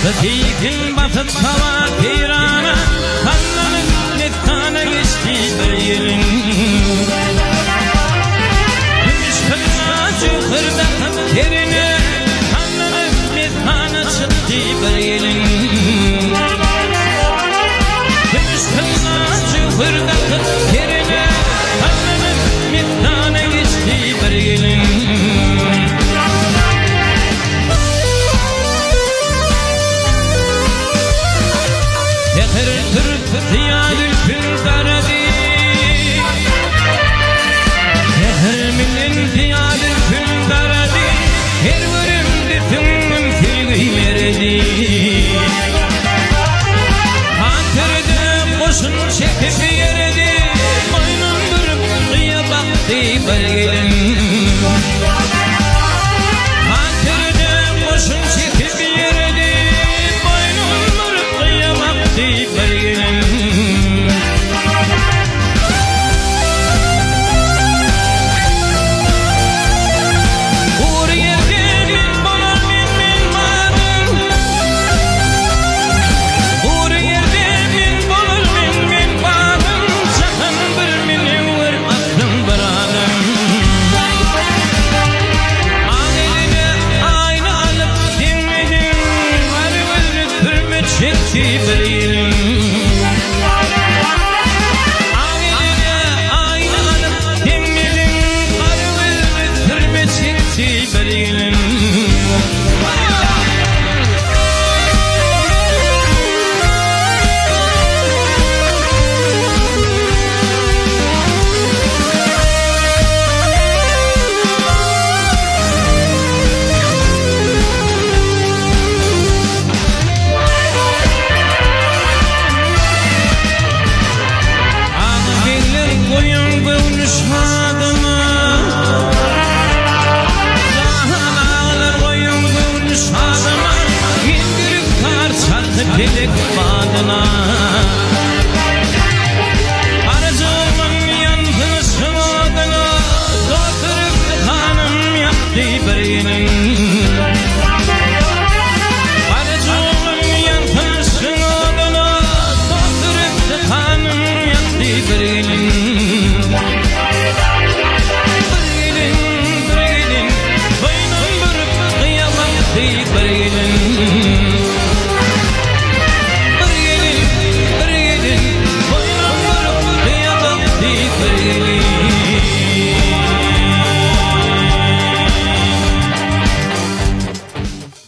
Sıdîk'in batıp tava pirana, kanlanıp metkana geçti bir yılın. Gümüş kılına çukurda yerine, kanlanıp metkana çıktı bir yılın. Gümüş kılına çukurda yerine, kanlanıp metkana geçti bir yılın. Diyadül Fündaradi, Yeherminin diyadül Fündaradi, her bölümde tümüm filgi verdi. Hatırda koşun çekip yerdi, boynun durup kıya baktı belgeli.